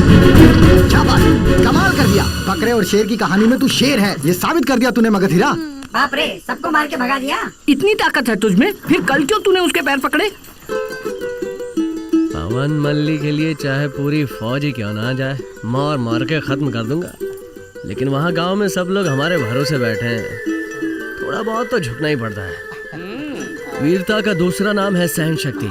क्या बात, कमाल कर दिया। बकरे और शेर की कहानी में तू शेर है, ये साबित कर दिया तूने मगधीरा। बाप रे, सबको मार के भगा दिया। इतनी ताकत है तुझमें, फिर कल क्यों तूने उसके पैर पकड़े? पवन मल्ली के लिए चाहे पूरी फौज ही क्यों ना आ जाए, मार मार के खत्म कर दूंगा। लेकिन वहाँ गांव में सब लोग हमारे भरोसे बैठे हैं, थोड़ा बहुत तो झुकना ही पड़ता है। वीरता का दूसरा नाम है सहन शक्ति।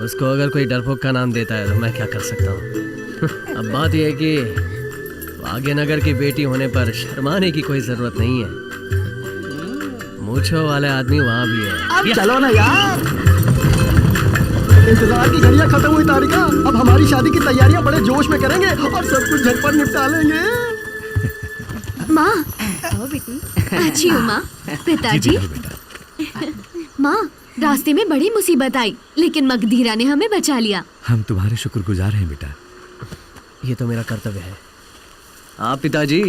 उसको अगर कोई डरपोक का नाम देता है तो मैं क्या कर सकता हूँ। अब बात यह है कि भाग्यनगर की बेटी होने पर शर्माने की कोई जरूरत नहीं है। मूंछों वाले आदमी वहाँ भी है। अब चलो ना यार, इंतजार की घड़ियां खत्म हुई तारिका। अब हमारी शादी की तैयारियां बड़े जोश में करेंगे और सब कुछ झटपट निपटा लेंगे। माँ, अच्छी हूँ माँ। पिताजी, माँ, रास्ते में बड़ी मुसीबत आई, लेकिन मगधीरा ने हमें बचा लिया। हम तुम्हारे शुक्रगुजार हैं बेटा। ये तो मेरा कर्तव्य है। आप पिताजी।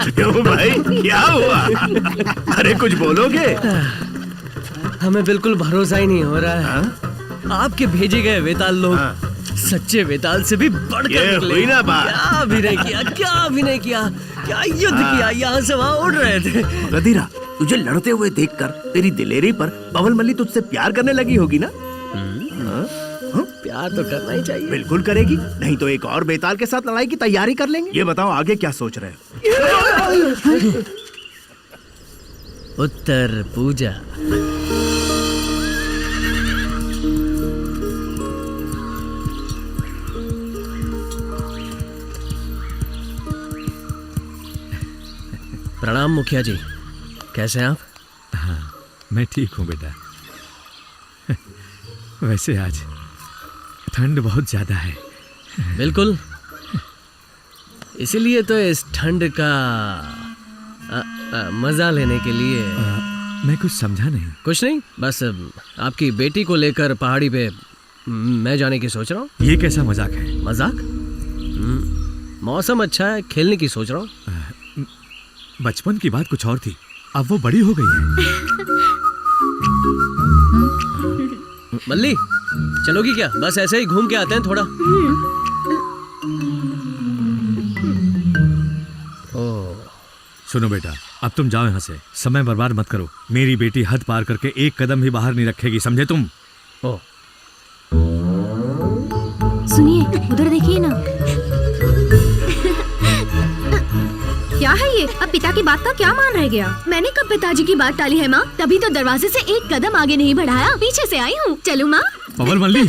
क्यों भाई, क्या हुआ? अरे कुछ बोलोगे? हमें बिल्कुल भरोसा ही नहीं हो रहा है। आपके भेजे गए वेताल लोग सच्चे वेताल से भी बढ़कर निकले। हुई ना बात। क्या अभिनय किया, क्या अभिनय किया, क्या युद्ध किया, यहाँ से वहाँ उड़ रहे थे। गधीरा, तुझे लड़ते हुए देखकर तेरी दिलेरी पर पवन मल्ली तुझसे प्यार करने लगी होगी ना? प्यार तो करना ही चाहिए। बिल्कुल करेगी, नहीं तो एक और बेताल के साथ लड़ाई की तैयारी कर लेंगे। ये बताओ आगे क्या सोच रहे हो? उत्तर पूजा। प्रणाम मुखिया जी, कैसे हैं आप? हाँ, मैं ठीक हूँ बेटा। वैसे आज ठंड बहुत ज्यादा है। बिल्कुल, इसीलिए तो इस ठंड का मजा लेने के लिए। मैं कुछ समझा नहीं। कुछ नहीं, बस आपकी बेटी को लेकर पहाड़ी पे मैं जाने की सोच रहा हूँ। ये कैसा मजाक है? मजाक? मौसम अच्छा है, खेलने की सोच रहा हूँ। बचपन की बात कुछ और थी, अब वो बड़ी हो गई है। मल्ली, चलोगी क्या? बस ऐसे ही घूम के आते हैं थोड़ा। सुनो बेटा, अब तुम जाओ यहाँ से, समय बर्बाद मत करो। मेरी बेटी हद पार करके एक कदम भी बाहर नहीं रखेगी, समझे तुम? सुनिए, उधर देखिए ना। क्या है ये? अब पिता की बात का क्या मान रह गया? मैंने कब पिताजी की बात टाली है माँ? तभी तो दरवाजे से एक कदम आगे नहीं बढ़ाया, पीछे से आई हूँ। चलूँ माँ? पवन मल्ली।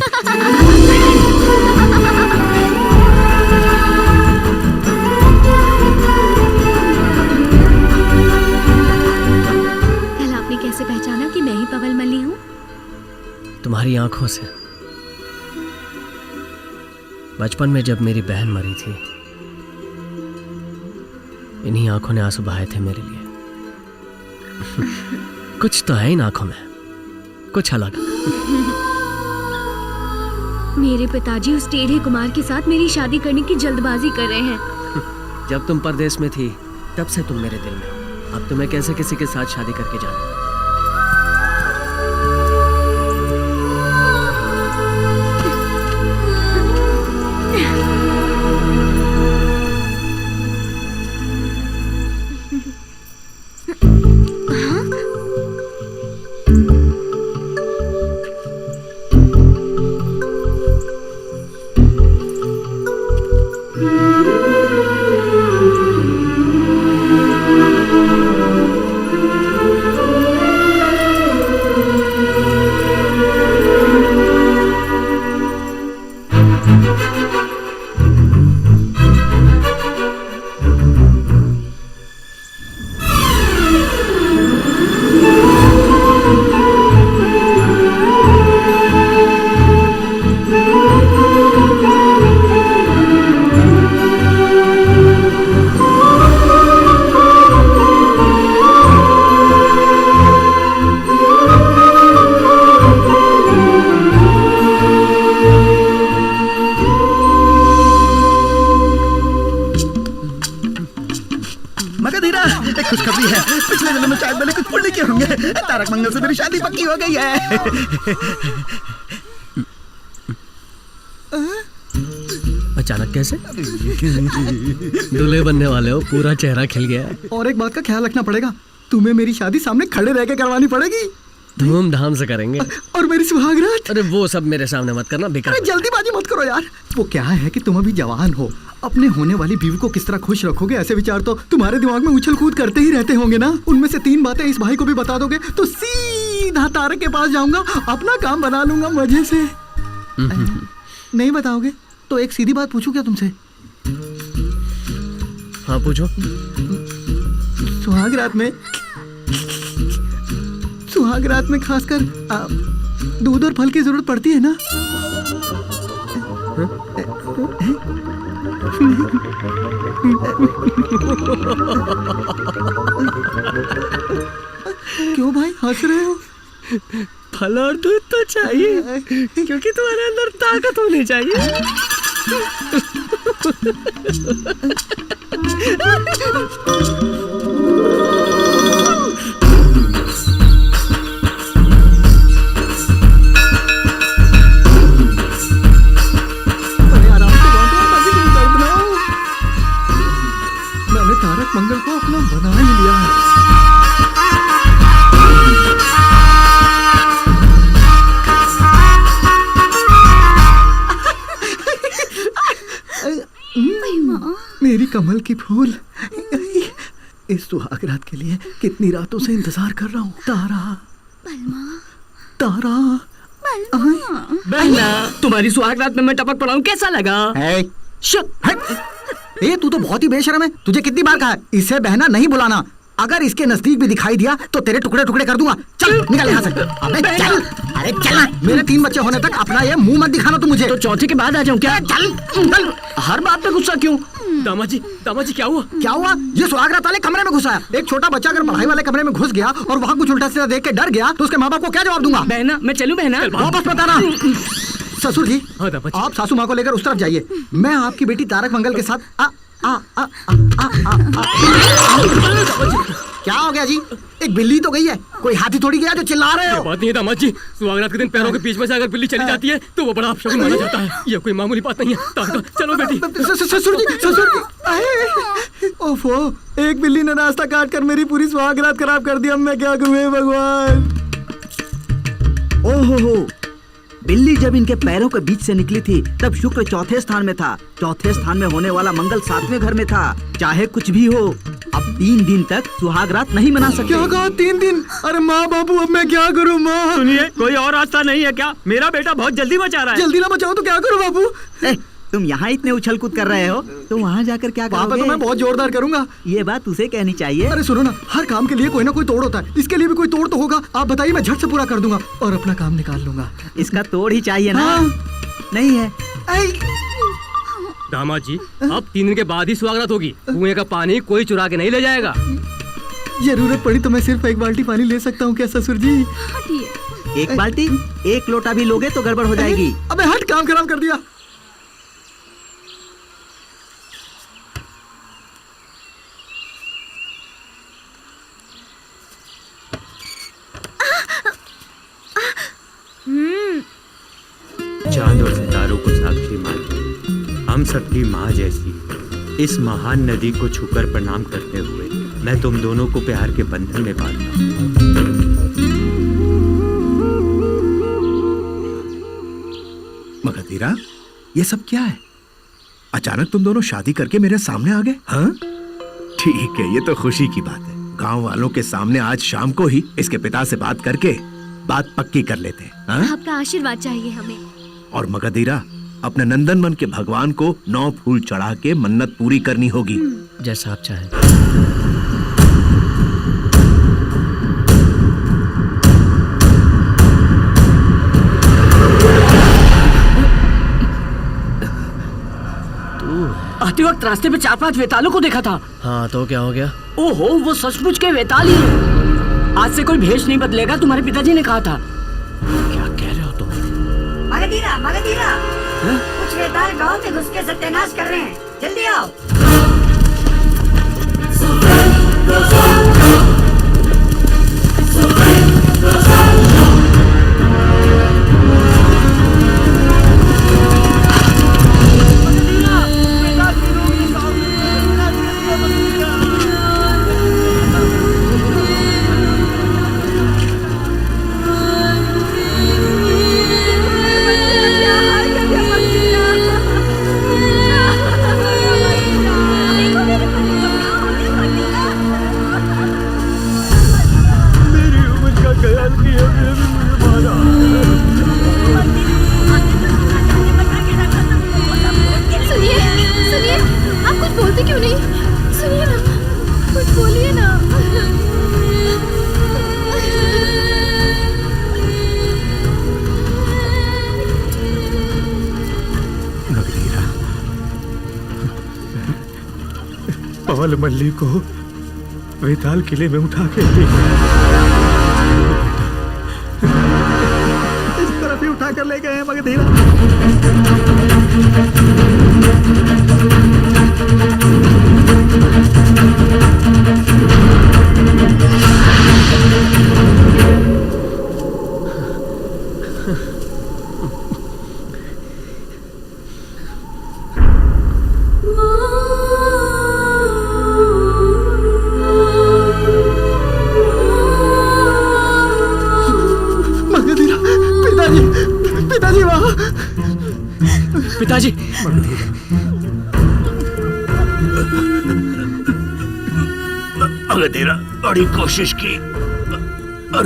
कल आपने कैसे पहचाना कि मैं ही पवन मल्ली हूँ? तुम्हारी आंखों से। बचपन में जब मेरी बहन मरी थी, इन्हीं आंखों ने आंसू बहाए थे मेरे लिए। कुछ तो है इन आंखों में, कुछ अलग। मेरे पिताजी उस टेढ़े कुमार के साथ मेरी शादी करने की जल्दबाजी कर रहे हैं। जब तुम परदेश में थी तब से तुम मेरे दिल में हो। अब तुम्हें कैसे किसी के साथ शादी करके जाना? एक खुशखबरी है, पिछले जन्म में शायद मैंने कुछ पुण्य किए होंगे। तारक मंगल से मेरी शादी पक्की हो गई है। अचानक कैसे? दूल्हे बनने वाले हो, पूरा चेहरा खिल गया। और एक बात का ख्याल रखना पड़ेगा, तुम्हें मेरी शादी सामने खड़े रह के करवानी पड़ेगी। धूमधाम से करेंगे। और मेरी सुहागरात? अरे वो सब मेरे सामने मत करना, बेकार। अरे जल्दीबाजी मत करो यार। वो क्या है कि तुम अभी जवान हो, अपने होने वाली बीवी को किस तरह खुश रखोगे, ऐसे विचार तो तुम्हारे दिमाग में उछल कूद करते ही रहते होंगे ना। उनमें से 3 बातें इस भाई को भी बता दोगे तो सीधा तारक के पास जाऊंगा, अपना काम बना लूंगा मजे से। नहीं बताओगे तो एक सीधी बात पूछूं क्या तुमसे? हाँ पूछो। सुहाग रात में खासकर दूध और फल की जरूरत पड़ती है ना? क्यों भाई हंस रहे हो? फल और दूध तो चाहिए, क्योंकि तुम्हारे अंदर ताकत होनी चाहिए। मैंने तारक मंगल को अपना बना ही लिया है। मेरी कमल की फूल, इस सुहाग रात के लिए कितनी रातों से इंतजार कर रहा हूँ। तारा बहना, तुम्हारी सुहाग रात में मैं टपक पड़ा हूँ, कैसा लगा? ये तू तो बहुत ही बेशर्म है। तुझे कितनी बार कहा है इसे बहना नहीं बुलाना। अगर इसके नजदीक भी दिखाई दिया तो तेरे टुकड़े टुकड़े कर दूंगा। चल निकल यहाँ से। अबे चल, अरे चल। मेरे 3 बच्चे होने तक अपना ये मुंह मत दिखाना तू मुझे। तो चौथे के बाद आ जाऊं क्या? चल चल। हर बात पे गुस्सा क्यों? दामाद जी क्या हुआ? क्या हुआ? ये सुहाग रात वाले कमरे में घुसा है। एक छोटा बच्चा अगर पढ़ाई वाले कमरे में घुस गया और वहाँ कुछ उल्टा सीधा देख के डर गया तो उसके माँ बाप को क्या जवाब दूंगा? बहना, मैं चलूं बहना? वापस बताना। ससुर जी, हाँ दामाद जी। आप सासू माँ को लेकर उस तरफ जाइए। मैं आपकी बेटी तारक मंगल के साथ क्या हो गया जी? एक बिल्ली तो गई है, कोई हाथी थोड़ी गया जो चिल्ला रहे हो? बात नहीं है दामाद जी, सुहागरात के दिन पैरों के बीच में से अगर बिल्ली चली जाती है तो वो बड़ा अपशगुन माना जाता है। ये कोई मामूली बात नहीं है। चलो बेटी। ससुर जी। ओफो, एक बिल्ली ने रास्ता काट कर मेरी पूरी सुहागरात खराब कर दी। अब मैं क्या करूं हे भगवान? ओहो, बिल्ली जब इनके पैरों के बीच से निकली थी तब शुक्र चौथे स्थान में था, चौथे स्थान में होने वाला मंगल 7वें घर में था। चाहे कुछ भी हो, अब 3 दिन तक सुहाग रात नहीं मना सकते। क्या कहा 3 दिन? अरे माँ बाबू, अब मैं क्या करूँ माँ? सुनिए, कोई और रास्ता नहीं है क्या? मेरा बेटा बहुत जल्दी मचा रहा है। जल्दी ना बचाओ तो क्या करूँ बाबू? तुम यहाँ इतने उछल कूद कर रहे हो तो वहाँ जाकर क्या करोगे? तो मैं बहुत जोरदार करूंगा। ये बात उसे कहनी चाहिए। अरे सुनो ना, हर काम के लिए कोई ना कोई तोड़ होता है, इसके लिए भी कोई तोड़ तो होगा। आप बताइए, मैं झट से पूरा कर दूंगा और अपना काम निकाल लूंगा। इसका तोड़ ही चाहिए ना? हाँ। नहीं है। दामाद जी, अब 3 दिन के बाद ही सुहागरात होगी। कुएं का पानी कोई चुरा के नहीं ले जाएगा। जरूरत पड़ी तो मैं सिर्फ 1 बाल्टी पानी ले सकता हूँ क्या ससुर जी? 1 बाल्टी? 1 लोटा भी लोगे तो गड़बड़ हो जाएगी। अबे हट, काम खराब कर दिया। चांद और सितारों को साक्षी मान हम सबकी माँ जैसी इस महान नदी को छूकर प्रणाम करते हुए मैं तुम दोनों को प्यार के बंधन में बांधता हूँ। मगधीरा, ये सब क्या है? अचानक तुम दोनों शादी करके मेरे सामने आ गए? हाँ? ठीक है, ये तो खुशी की बात है। गांव वालों के सामने आज शाम को ही इसके पिता से बात करके बात पक्की कर लेते हैं। हाँ? आपका आशीर्वाद चाहिए हमें। और मगधीरा, अपने नंदनवन के भगवान को 9 फूल चढ़ा के मन्नत पूरी करनी होगी। जैसा आप चाहें। आते वक्त रास्ते में 4-5 वेतालों को देखा था। हाँ तो क्या हो गया? ओहो, वो सचमुच के वेताल ही हैं। आज से कोई भेष नहीं बदलेगा, तुम्हारे पिताजी ने कहा था। क्या कह रहे हो तुम? मगधीरा, मगधीरा, कुछ वेताल गांव में घुस के सत्यानाश कर रहे हैं, जल्दी आओ। पवल मल्ली को वेताल किले में उठा के ले गए। इस तरफ ही उठा कर ले गए हैं मगधीरा। मगधीरा, पिताजी, पिताजी वहाँ। पिताजी मगधीरा बड़ी कोशिश की और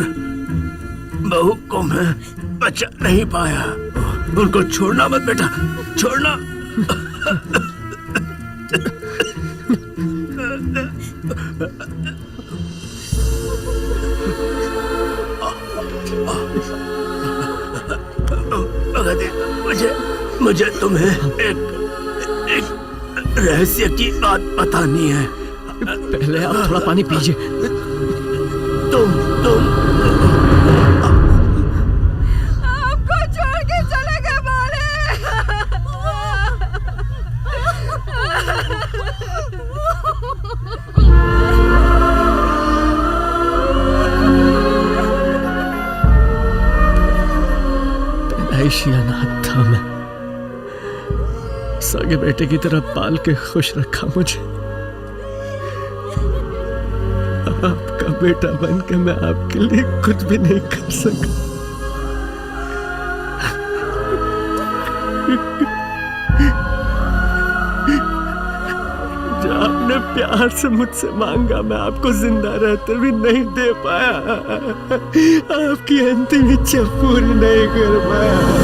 बहू को मैं बचा नहीं पाया। उनको छोड़ना मत बेटा, छोड़ना। मगधीरा, मुझे तुम्हें एक रहस्य की बात बतानी है। पहले आप थोड़ा पानी पीजिए। तुम आपको छोड़ के चले गए पैदाइशी अनाथ था मैं, सगे बेटे की तरह पाल के खुश रखा मुझे। आपका बेटा बन के मैं आपके लिए कुछ भी नहीं कर सका। जो आपने प्यार से मुझसे मांगा मैं आपको जिंदा रहते भी नहीं दे पाया। आपकी अंतिम इच्छा पूरी नहीं कर पाया।